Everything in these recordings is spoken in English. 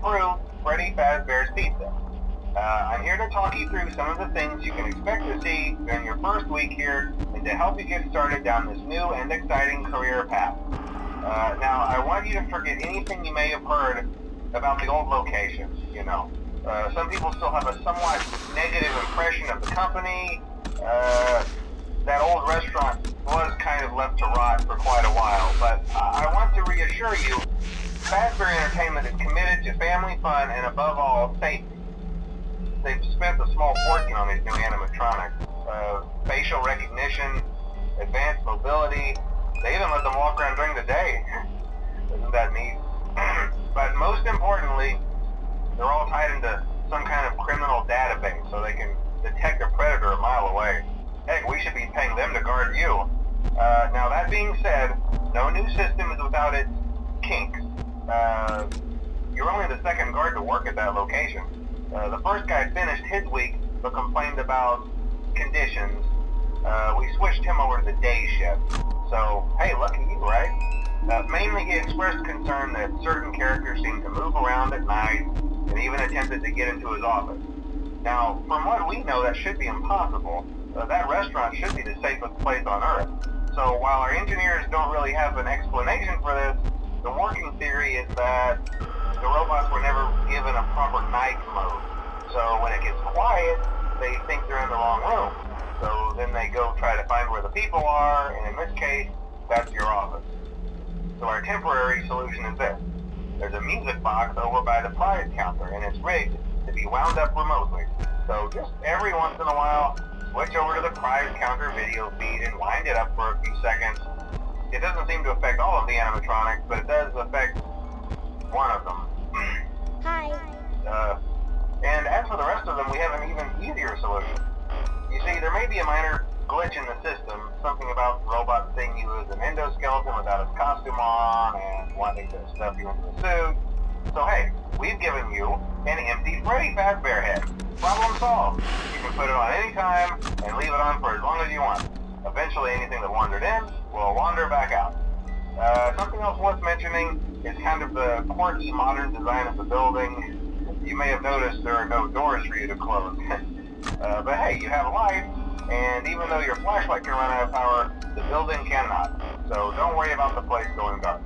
improved Freddy Fazbear's Pizza. I'm here to talk you through some of the things you can expect to see during your first week here and to help you get started down this new and exciting career path. Now, I want you to forget anything you may have heard about the old location, you know. Some people still have a somewhat negative impression of the company. That old restaurant was kind of left to rot for quite a while, but I want to reassure you, Fazbear Entertainment is committed to family fun and above all, safety. They've spent a small fortune on these new animatronics. Facial recognition, advanced mobility, they even let them walk around during the day. Isn't that neat? But most importantly, they're all tied into some kind of criminal database so they can detect a predator a mile away. Heck, we should be paying them to guard you. Now that being said, no new system is without its kinks. You're only the second guard to work at that location. The first guy finished his week but complained about conditions. We switched him over to the day shift. So, hey, lucky you, right? Mainly he expressed concern that certain characters seemed to move around at night and even attempted to get into his office. Now, from what we know, that should be impossible. That restaurant should be the safest place on Earth. So while our engineers don't really have an explanation for this, the working theory is that the robots were never given a proper night mode. So when it gets quiet, they think they're in the wrong room. So then they go try to find where the people are, and in this case, that's your office. So our temporary solution is this. There's a music box over by the prize counter, and it's rigged to be wound up remotely. So just every once in a while, switch over to the prize counter video feed and wind it up for a few seconds. It doesn't seem to affect all of the animatronics, but it does affect one of them. Hi. And as for the rest of them, we have an even easier solution. You see, there may be a minor glitch in the system, something about the robot seeing you as an endoskeleton without his costume on and wanting to stuff you into the suit. So hey, we've given you an empty Freddy Fazbear head. Problem solved. You can put it on any time and leave it on for as long as you want. Eventually anything that wandered in will wander back out. Something else worth mentioning is kind of the quirky modern design of the building. You may have noticed there are no doors for you to close. But hey, you have a light, and even though your flashlight can run out of power, the building cannot. So don't worry about the place going dark.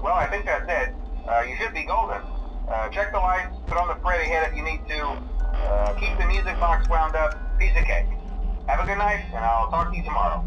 Well, I think that's it. You should be golden. Check the lights, put on the Freddy head if you need to. Keep the music box wound up. Piece of cake. Have a good night, and I'll talk to you tomorrow.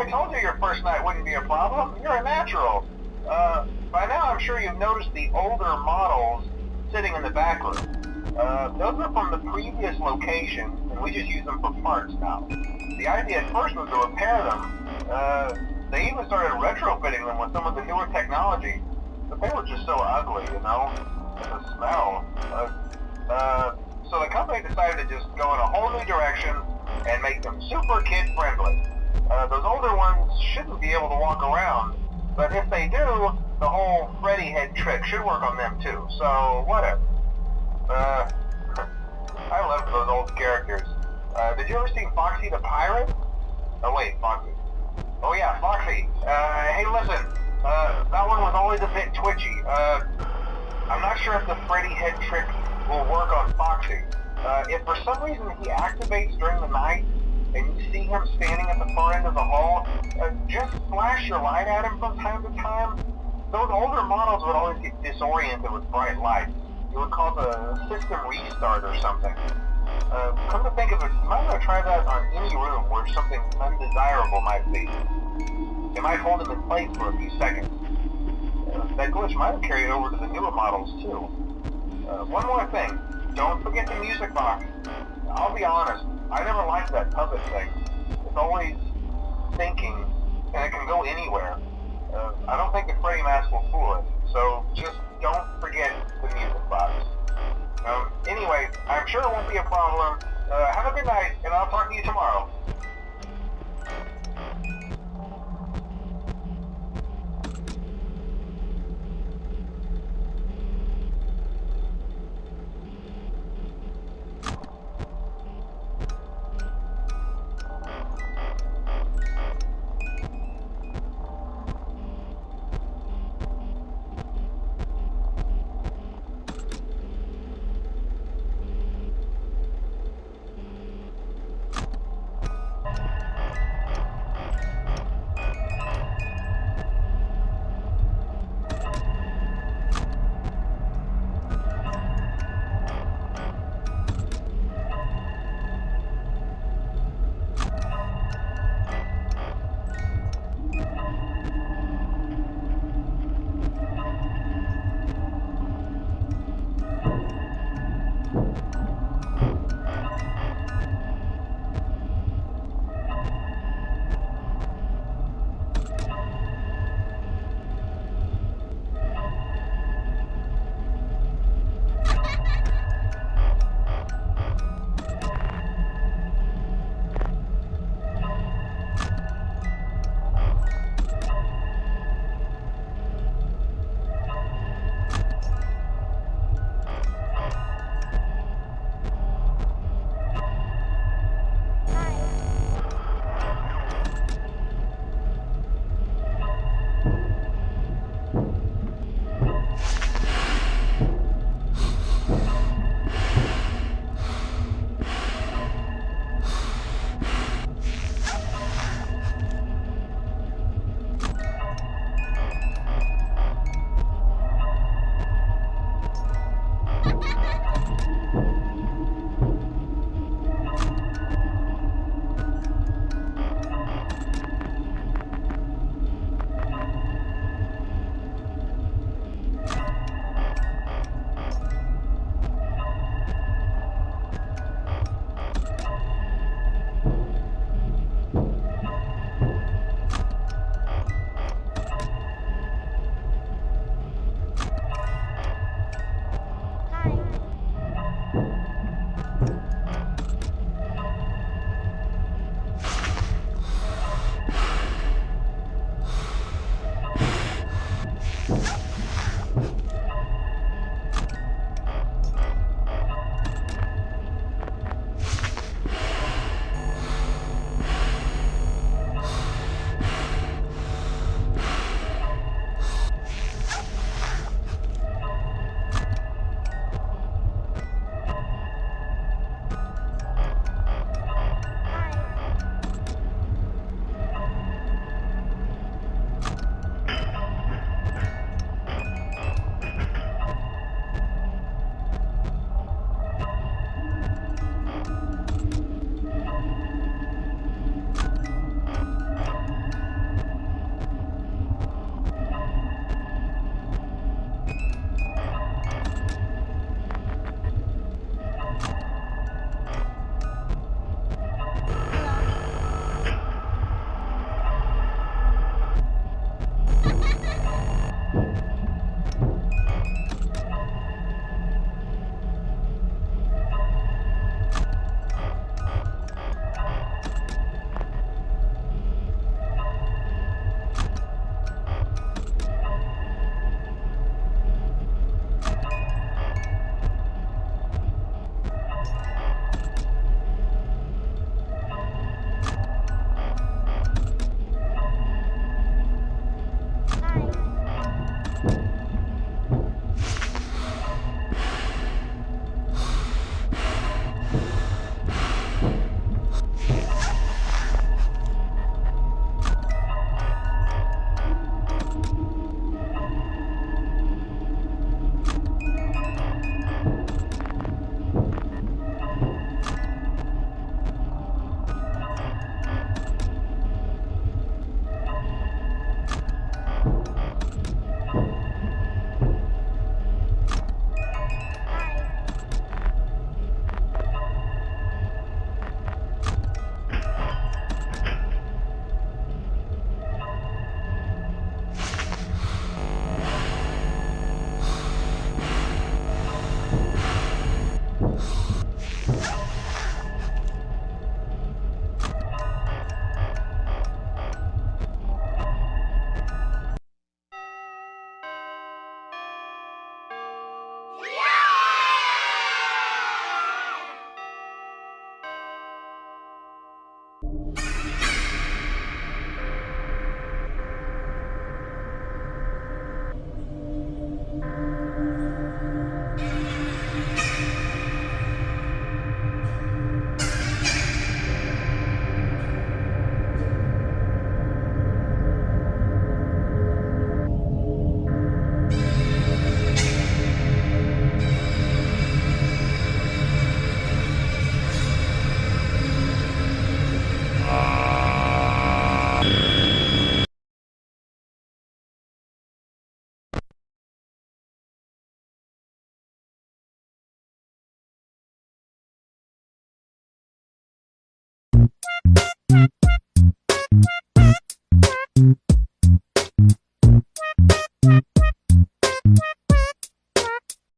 I told you your first night wouldn't be a problem. You're a natural. By now I'm sure you've noticed the older models sitting in the back room. Those are from the previous location, and we just use them for parts now. The idea at first was to repair them. They even started retrofitting them with some of the newer technology, but they were just so ugly, you know? The smell. So the company decided to just go in a whole new direction and make them super kid-friendly. Those older ones shouldn't be able to walk around, but if they do, the whole Freddy head trick should work on them too, so whatever. I love those old characters. Did you ever see Foxy the Pirate? Oh wait, Foxy. Oh yeah, Foxy. Hey listen, that one was always a bit twitchy. I'm not sure if the Freddy head trick will work on Foxy. If for some reason he activates during the night, and you see him standing at the far end of the hall, just flash your light at him from time to time. Those older models would always get disoriented with bright lights. It would cause a system restart or something. Come to think of it, you might want to try that on any room where something undesirable might be. It might hold him in place for a few seconds. That glitch might have carried over to the newer models too. One more thing, don't forget the music box. I'll be honest, I never liked that puppet thing. It's always thinking, and it can go anywhere. I don't think the Freddy mask will fool it, so just don't forget the music box. Anyway, I'm sure it won't be a problem. Have a good night, and I'll talk to you tomorrow.